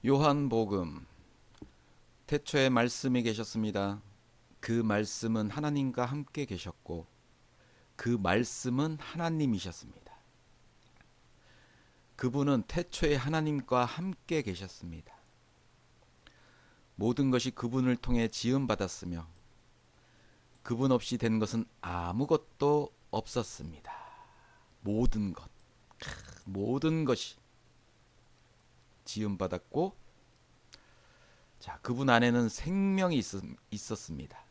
요한복음 태초에 말씀이 계셨습니다. 그 말씀은 하나님과 함께 계셨고 그 말씀은 하나님이셨습니다. 그분은 태초에 하나님과 함께 계셨습니다. 모든 것이 그분을 통해 지음받았으며 그분 없이 된 것은 아무것도 없었습니다. 모든 것, 모든 것이 지음받았고, 자, 그분 안에는 생명이 있었습니다.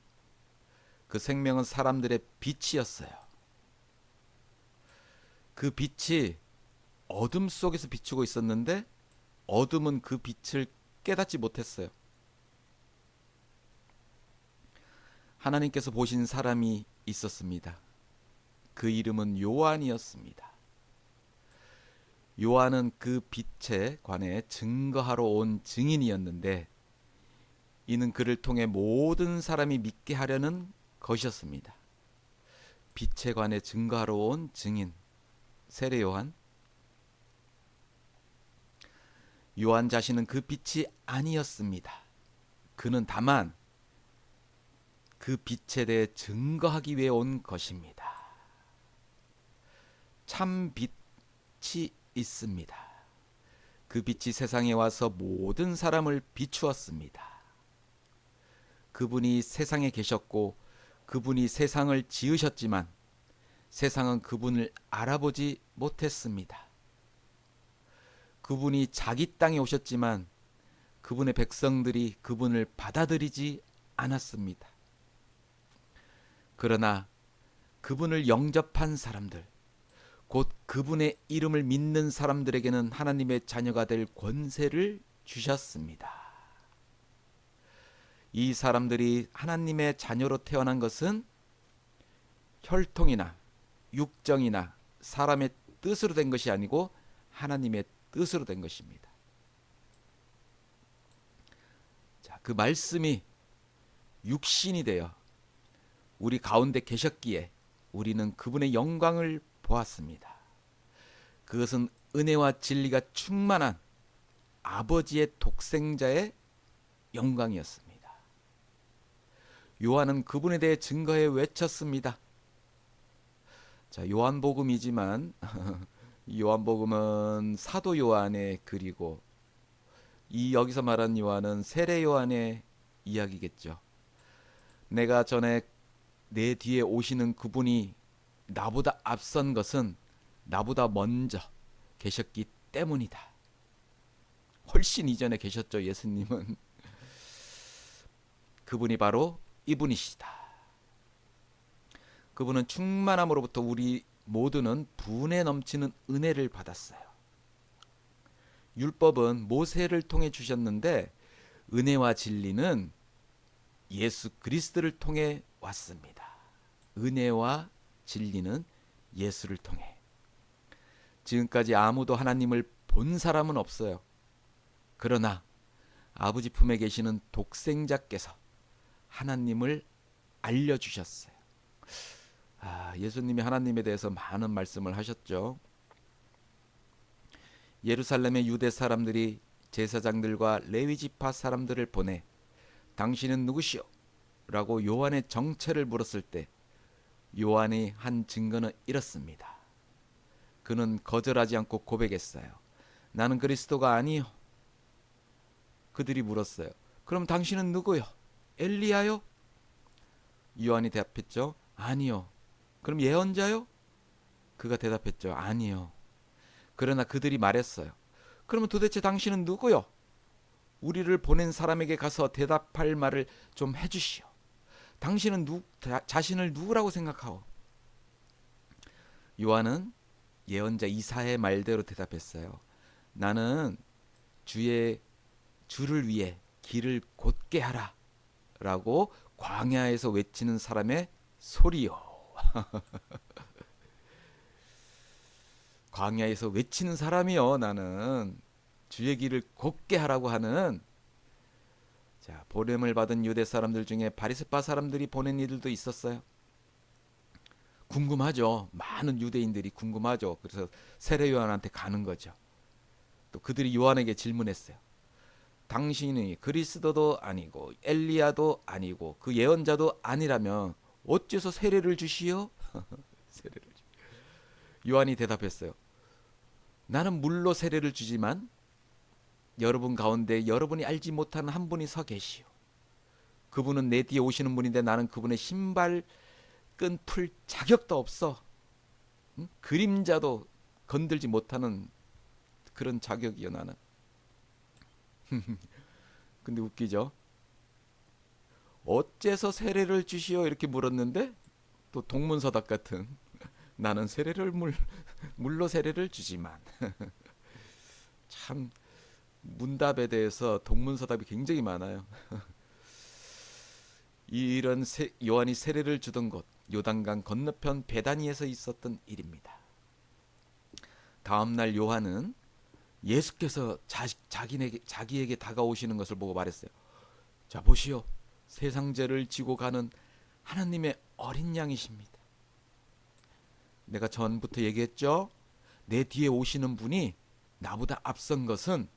그 생명은 사람들의 빛이었어요. 그 빛이 어둠 속에서 비추고 있었는데 어둠은 그 빛을 깨닫지 못했어요. 하나님께서 보신 사람이 있었습니다. 그 이름은 요한이었습니다. 요한은 그 빛에 관해 증거하러 온 증인이었는데 이는 그를 통해 모든 사람이 믿게 하려는 것이었습니다. 빛에 관해 증거하러 온 증인, 세례 요한. 요한 자신은 그 빛이 아니었습니다. 그는 다만 그 빛에 대해 증거하기 위해 온 것입니다. 참 빛이 있습니다. 그 빛이 세상에 와서 모든 사람을 비추었습니다. 그분이 세상에 계셨고 그분이 세상을 지으셨지만 세상은 그분을 알아보지 못했습니다. 그분이 자기 땅에 오셨지만 그분의 백성들이 그분을 받아들이지 않았습니다. 그러나 그분을 영접한 사람들, 곧 그분의 이름을 믿는 사람들에게는 하나님의 자녀가 될 권세를 주셨습니다. 이 사람들이 하나님의 자녀로 태어난 것은 혈통이나 육정이나 사람의 뜻으로 된 것이 아니고 하나님의 뜻으로 된 것입니다. 자, 그 말씀이 육신이 되어 우리 가운데 계셨기에 우리는 그분의 영광을 보았습니다. 그것은 은혜와 진리가 충만한 아버지의 독생자의 영광이었습니다. 요한은 그분에 대해 증거해 외쳤습니다. 자, 요한복음이지만 요한복음은 사도 요한의 글이고 이 여기서 말한 요한은 세례 요한의 이야기겠죠. 내가 전에 내 뒤에 오시는 그분이 나보다 앞선 것은 나보다 먼저 계셨기 때문이다. 훨씬 이전에 계셨죠. 예수님은. 그분이 바로 이분이시다. 그분은 충만함으로부터 우리 모두는 분에 넘치는 은혜를 받았어요. 율법은 모세를 통해 주셨는데 은혜와 진리는 예수 그리스도를 통해 왔습니다. 은혜와 진리는 예수를 통해. 지금까지 아무도 하나님을 본 사람은 없어요. 그러나 아버지 품에 계시는 독생자께서 하나님을 알려주셨어요. 예수님이 하나님에 대해서 많은 말씀을 하셨죠. 예루살렘의 유대 사람들이 제사장들과 레위 지파 사람들을 보내 당신은 누구시오? 라고 요한의 정체를 물었을 때 요한이 한 증거는 이렇습니다. 그는 거절하지 않고 고백했어요. 나는 그리스도가 아니요. 그들이 물었어요. 그럼 당신은 누구요? 엘리야요? 요한이 대답했죠. 아니요. 그럼 예언자요? 그가 대답했죠. 아니요. 그러나 그들이 말했어요. 그러면 도대체 당신은 누구요? 우리를 보낸 사람에게 가서 대답할 말을 좀 해주시오. 당신은 자신을 누구라고 생각하오? 요한은 예언자 이사야의 말대로 대답했어요. 나는 주를 위해 길을 곧게 하라 라고 광야에서 외치는 사람의 소리요. 광야에서 외치는 사람이요. 나는 주의 길을 곧게 하라고 하는. 자, 보냄을 받은 유대 사람들 중에 바리새파 사람들이 보낸 이들도 있었어요. 궁금하죠. 많은 유대인들이 궁금하죠. 그래서 세례 요한한테 가는 거죠. 또 그들이 요한에게 질문했어요. 당신이 그리스도도 아니고 엘리야도 아니고 그 예언자도 아니라면 어째서 세례를 주시오? 세례를 요한이 대답했어요. 나는 물로 세례를 주지만 여러분 가운데 여러분이 알지 못하는 한 분이 서 계시오. 그분은 내 뒤에 오시는 분인데 나는 그분의 신발 끈 풀 자격도 없어. 응? 그림자도 건들지 못하는 그런 자격이요 나는. 근데 웃기죠. 어째서 세례를 주시오 이렇게 물었는데 또 동문서답 같은 나는 세례를 물로 세례를 주지만 참 문답에 대해서 동문서답이 굉장히 많아요. 이런 요한이 세례를 주던 곳 요단강 건너편 베다니에서 있었던 일입니다. 다음날 요한은 예수께서 자기에게 다가오시는 것을 보고 말했어요. 자 보시오, 세상 죄를 지고 가는 하나님의 어린 양이십니다. 내가 전부터 얘기했죠. 내 뒤에 오시는 분이 나보다 앞선 것은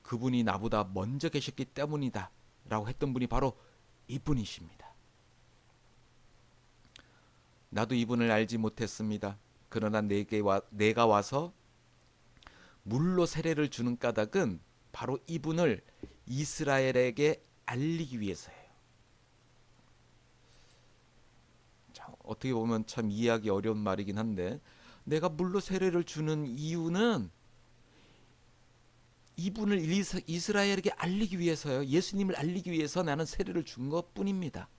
그분이 나보다 먼저 계셨기 때문이다 라고 했던 분이 바로 이분이십니다. 나도 이분을 알지 못했습니다. 그러나 내가 와서 물로 세례를 주는 까닭은 바로 이분을 이스라엘에게 알리기 위해서예요. 자, 어떻게 보면 참 이해하기 어려운 말이긴 한데 내가 물로 세례를 주는 이유는 이분을 이스라엘에게 알리기 위해서요. 예수님을 알리기 위해서 나는 세례를 준 것뿐입니다.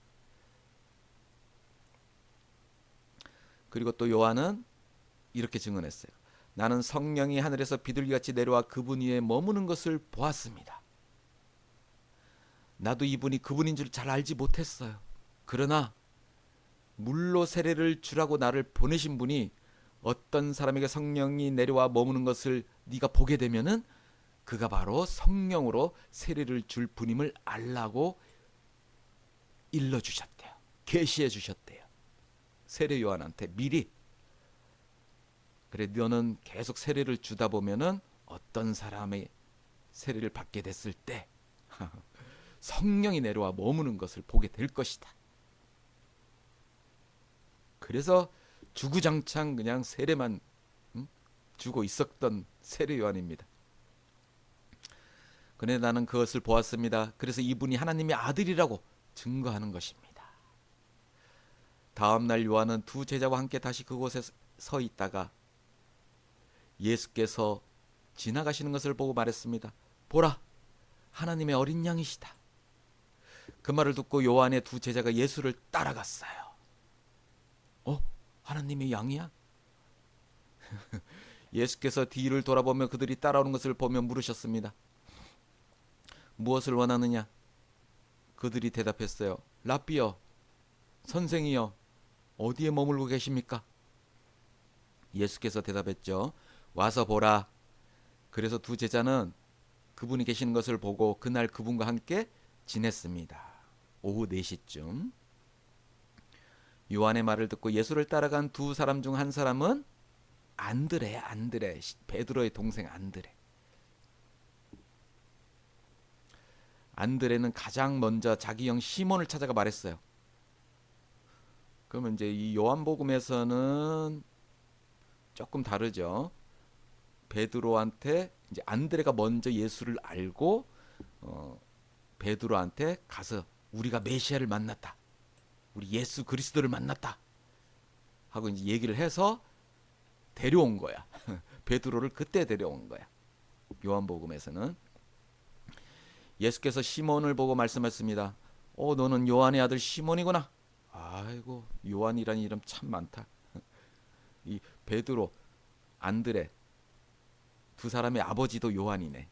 그리고 또 요한은 이렇게 증언했어요. 나는 성령이 하늘에서 비둘기같이 내려와 그분 위에 머무는 것을 보았습니다. 나도 이분이 그분인 줄 잘 알지 못했어요. 그러나 물로 세례를 주라고 나를 보내신 분이 어떤 사람에게 성령이 내려와 머무는 것을 네가 보게 되면은 그가 바로 성령으로 세례를 줄 분임을 알라고 일러주셨대요. 계시해 주셨대요. 세례 요한한테 미리. 그래 너는 계속 세례를 주다 보면은 어떤 사람의 세례를 받게 됐을 때 성령이 내려와 머무는 것을 보게 될 것이다. 그래서 주구장창 그냥 세례만 주고 있었던 세례 요한입니다. 그런데 나는 그것을 보았습니다. 그래서 이분이 하나님의 아들이라고 증거하는 것입니다. 다음 날 요한은 두 제자와 함께 다시 그곳에 서 있다가 예수께서 지나가시는 것을 보고 말했습니다. 보라, 하나님의 어린 양이시다. 그 말을 듣고 요한의 두 제자가 예수를 따라갔어요. 하나님의 양이야? 예수께서 뒤를 돌아보며 그들이 따라오는 것을 보며 물으셨습니다. 무엇을 원하느냐? 그들이 대답했어요. 랍비여, 선생이여, 어디에 머물고 계십니까? 예수께서 대답했죠. 와서 보라. 그래서 두 제자는 그분이 계시는 것을 보고 그날 그분과 함께 지냈습니다. 오후 4시쯤. 요한의 말을 듣고 예수를 따라간 두 사람 중 한 사람은 안드레, 베드로의 동생 안드레. 안드레는 가장 먼저 자기 형 시몬을 찾아가 말했어요. 그러면 이제 이 요한복음에서는 조금 다르죠. 베드로한테 이제 안드레가 먼저 예수를 알고 베드로한테 가서 우리가 메시아를 만났다. 우리 예수 그리스도를 만났다. 하고 이제 얘기를 해서 데려온 거야. 베드로를 그때 데려온 거야. 요한복음에서는 예수께서 시몬을 보고 말씀하셨습니다. 너는 요한의 아들 시몬이구나. 아이고, 요한이라는 이름 참 많다. 이 베드로, 안드레 두 사람의 아버지도 요한이네.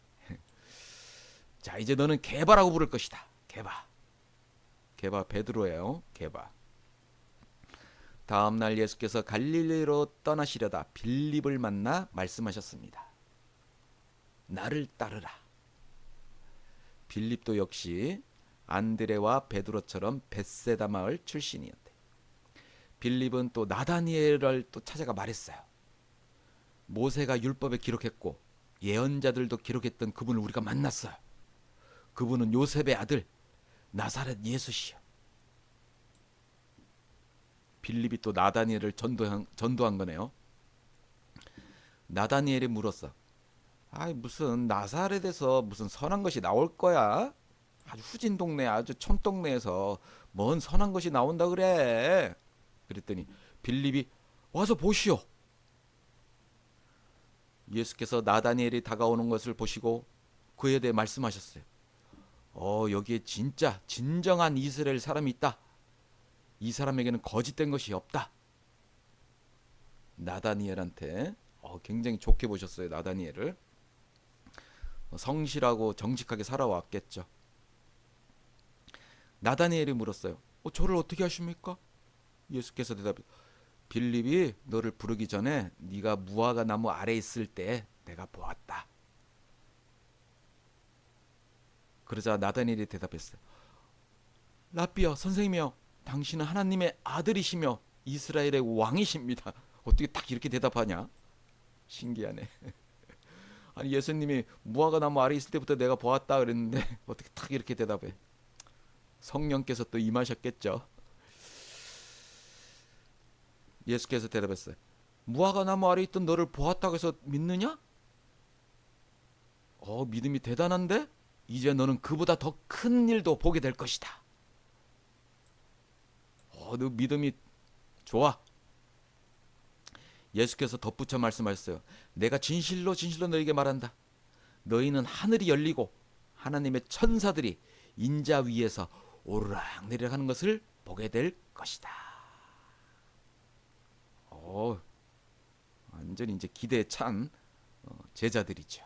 자, 이제 너는 게바라고 부를 것이다. 게바 베드로예요. 게바. 다음 날 예수께서 갈릴리로 떠나시려다 빌립을 만나 말씀하셨습니다. 나를 따르라. 빌립도 역시 안드레와 베드로처럼 벳세다 마을 출신이었대. 빌립은 또 나다니엘을 또 찾아가 말했어요. 모세가 율법에 기록했고 예언자들도 기록했던 그분을 우리가 만났어요. 그분은 요셉의 아들 나사렛 예수시요. 빌립이 또 나다니엘을 전도한 거네요. 나다니엘이 물었어. 아이, 무슨 나사렛에서 무슨 선한 것이 나올 거야? 아주 후진 동네, 아주 촌동네에서 뭔 선한 것이 나온다 그래? 그랬더니 빌립이 와서 보시오. 예수께서 나다니엘이 다가오는 것을 보시고 그에 대해 말씀하셨어요. 여기에 진짜 진정한 이스라엘 사람이 있다. 이 사람에게는 거짓된 것이 없다. 나다니엘한테 굉장히 좋게 보셨어요. 나다니엘을. 성실하고 정직하게 살아왔겠죠. 나다니엘이 물었어요. 저를 어떻게 아십니까? 예수께서 대답해. 빌립이 너를 부르기 전에 네가 무화과 나무 아래 있을 때 내가 보았다. 그러자 나다니엘이 대답했어요. 라비여, 선생님이여, 당신은 하나님의 아들이시며 이스라엘의 왕이십니다. 어떻게 딱 이렇게 대답하냐? 신기하네. 아니, 예수님이 무화과 나무 아래 있을 때부터 내가 보았다 그랬는데 어떻게 딱 이렇게 대답해? 성령께서 또 임하셨겠죠. 예수께서 대답했어요. 무화과 나무 아래 있던 너를 보았다고 해서 믿느냐? 믿음이 대단한데? 이제 너는 그보다 더 큰 일도 보게 될 것이다. 너 믿음이 좋아. 예수께서 덧붙여 말씀하셨어요. 내가 진실로 진실로 너에게 말한다. 너희는 하늘이 열리고 하나님의 천사들이 인자 위에서 오르락내리락 하는 것을 보게 될 것이다. 완전히 이제 기대에 찬 제자들이죠.